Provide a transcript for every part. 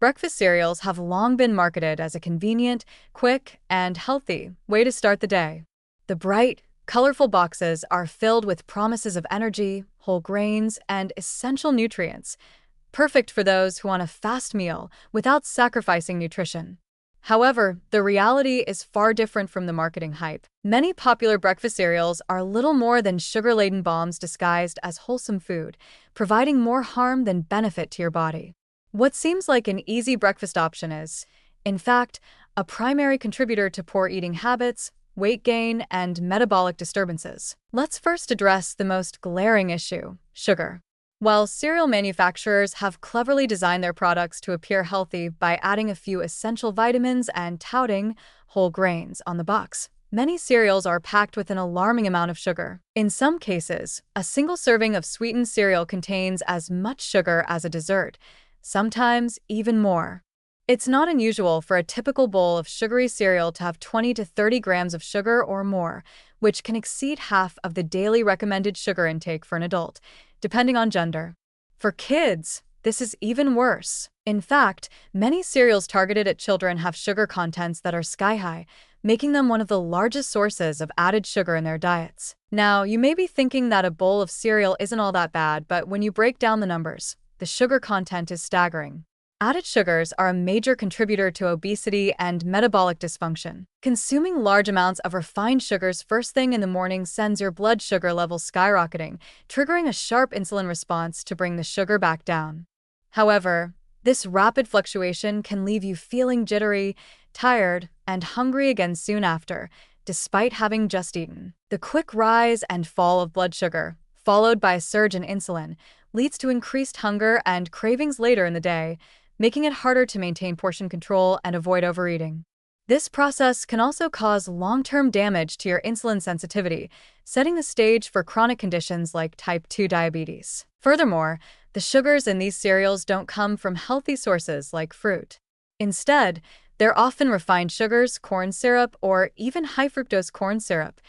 Breakfast cereals have long been marketed as a convenient, quick, and healthy way to start the day. The bright, colorful boxes are filled with promises of energy, whole grains, and essential nutrients, perfect for those who want a fast meal without sacrificing nutrition. However, the reality is far different from the marketing hype. Many popular breakfast cereals are little more than sugar-laden bombs disguised as wholesome food, providing more harm than benefit to your body. What seems like an easy breakfast option is, in fact, a primary contributor to poor eating habits, weight gain, and metabolic disturbances. Let's first address the most glaring issue: sugar. While cereal manufacturers have cleverly designed their products to appear healthy by adding a few essential vitamins and touting whole grains on the box, many cereals are packed with an alarming amount of sugar. In some cases, a single serving of sweetened cereal contains as much sugar as a dessert, sometimes even more. It's not unusual for a typical bowl of sugary cereal to have 20 to 30 grams of sugar or more, which can exceed half of the daily recommended sugar intake for an adult, depending on gender. For kids, this is even worse. In fact, many cereals targeted at children have sugar contents that are sky-high, making them one of the largest sources of added sugar in their diets. Now, you may be thinking that a bowl of cereal isn't all that bad, but when you break down the numbers, the sugar content is staggering. Added sugars are a major contributor to obesity and metabolic dysfunction. Consuming large amounts of refined sugars first thing in the morning sends your blood sugar levels skyrocketing, triggering a sharp insulin response to bring the sugar back down. However, this rapid fluctuation can leave you feeling jittery, tired, and hungry again soon after, despite having just eaten. The quick rise and fall of blood sugar, followed by a surge in insulin, leads to increased hunger and cravings later in the day, making it harder to maintain portion control and avoid overeating. This process can also cause long-term damage to your insulin sensitivity, setting the stage for chronic conditions like type 2 diabetes. Furthermore, the sugars in these cereals don't come from healthy sources like fruit. Instead, they're often refined sugars, corn syrup, or even high-fructose corn syrup,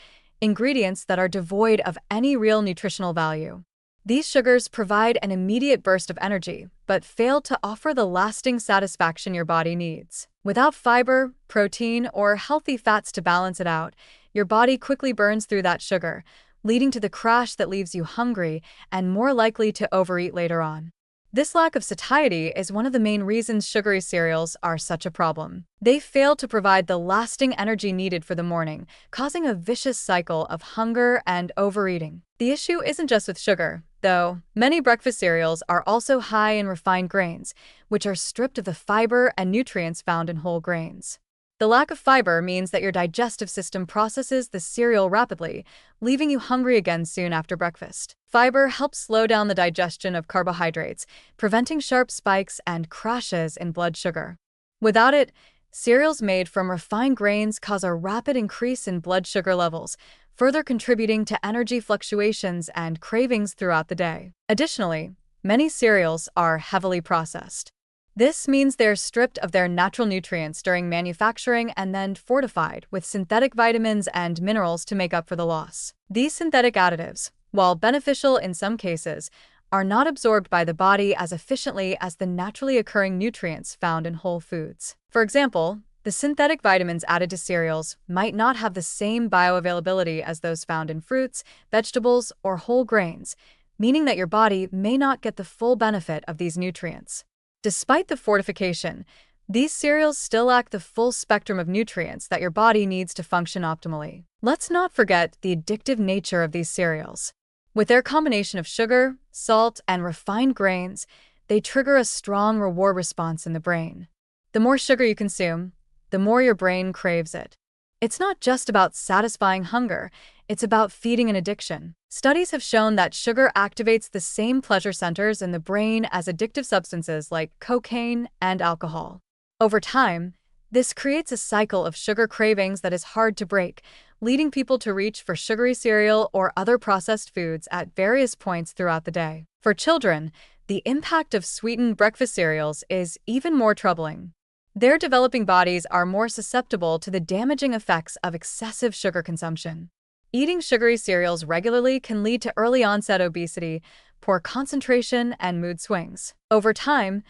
ingredients that are devoid of any real nutritional value. These sugars provide an immediate burst of energy, but fail to offer the lasting satisfaction your body needs. Without fiber, protein, or healthy fats to balance it out, your body quickly burns through that sugar, leading to the crash that leaves you hungry and more likely to overeat later on. This lack of satiety is one of the main reasons sugary cereals are such a problem. They fail to provide the lasting energy needed for the morning, causing a vicious cycle of hunger and overeating. The issue isn't just with sugar, though. Many breakfast cereals are also high in refined grains, which are stripped of the fiber and nutrients found in whole grains. The lack of fiber means that your digestive system processes the cereal rapidly, leaving you hungry again soon after breakfast. Fiber helps slow down the digestion of carbohydrates, preventing sharp spikes and crashes in blood sugar. Without it, cereals made from refined grains cause a rapid increase in blood sugar levels, further contributing to energy fluctuations and cravings throughout the day. Additionally, many cereals are heavily processed. This means they're stripped of their natural nutrients during manufacturing and then fortified with synthetic vitamins and minerals to make up for the loss. These synthetic additives, while beneficial in some cases, are not absorbed by the body as efficiently as the naturally occurring nutrients found in whole foods. For example, the synthetic vitamins added to cereals might not have the same bioavailability as those found in fruits, vegetables, or whole grains, meaning that your body may not get the full benefit of these nutrients. Despite the fortification, these cereals still lack the full spectrum of nutrients that your body needs to function optimally. Let's not forget the addictive nature of these cereals. With their combination of sugar, salt, and refined grains, they trigger a strong reward response in the brain. The more sugar you consume, the more your brain craves it. It's not just about satisfying hunger, it's about feeding an addiction. Studies have shown that sugar activates the same pleasure centers in the brain as addictive substances like cocaine and alcohol. Over time, this creates a cycle of sugar cravings that is hard to break, leading people to reach for sugary cereal or other processed foods at various points throughout the day. For children, the impact of sweetened breakfast cereals is even more troubling. Their developing bodies are more susceptible to the damaging effects of excessive sugar consumption. Eating sugary cereals regularly can lead to early-onset obesity, poor concentration, and mood swings. Over time,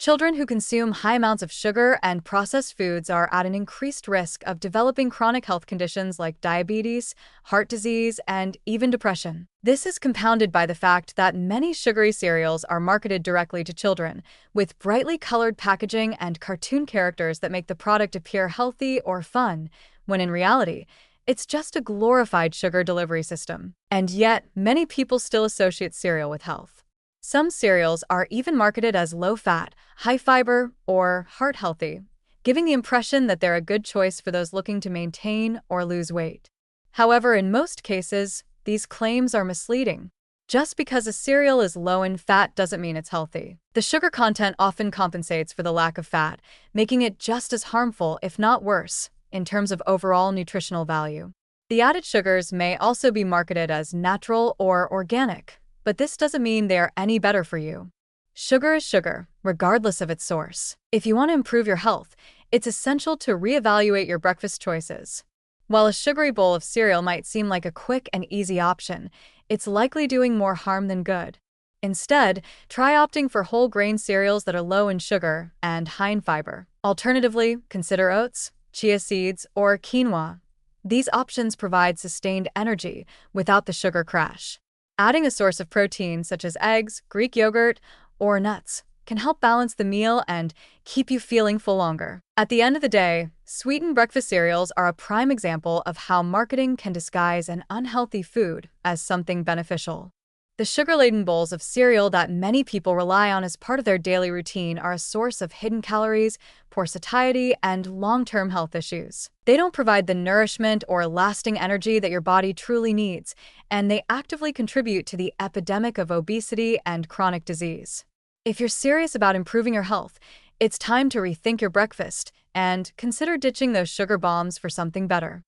Children who consume high amounts of sugar and processed foods are at an increased risk of developing chronic health conditions like diabetes, heart disease, and even depression. This is compounded by the fact that many sugary cereals are marketed directly to children, with brightly colored packaging and cartoon characters that make the product appear healthy or fun, when in reality, it's just a glorified sugar delivery system. And yet, many people still associate cereal with health. Some cereals are even marketed as low-fat, high-fiber, or heart-healthy, giving the impression that they're a good choice for those looking to maintain or lose weight. However, in most cases, these claims are misleading. Just because a cereal is low in fat doesn't mean it's healthy. The sugar content often compensates for the lack of fat, making it just as harmful, if not worse, in terms of overall nutritional value. The added sugars may also be marketed as natural or organic, but this doesn't mean they are any better for you. Sugar is sugar, regardless of its source. If you want to improve your health, it's essential to reevaluate your breakfast choices. While a sugary bowl of cereal might seem like a quick and easy option, it's likely doing more harm than good. Instead, try opting for whole grain cereals that are low in sugar and high in fiber. Alternatively, consider oats, chia seeds, or quinoa. These options provide sustained energy without the sugar crash. Adding a source of protein such as eggs, Greek yogurt, or nuts can help balance the meal and keep you feeling full longer. At the end of the day, sweetened breakfast cereals are a prime example of how marketing can disguise an unhealthy food as something beneficial. The sugar-laden bowls of cereal that many people rely on as part of their daily routine are a source of hidden calories, poor satiety, and long-term health issues. They don't provide the nourishment or lasting energy that your body truly needs, and they actively contribute to the epidemic of obesity and chronic disease. If you're serious about improving your health, it's time to rethink your breakfast and consider ditching those sugar bombs for something better.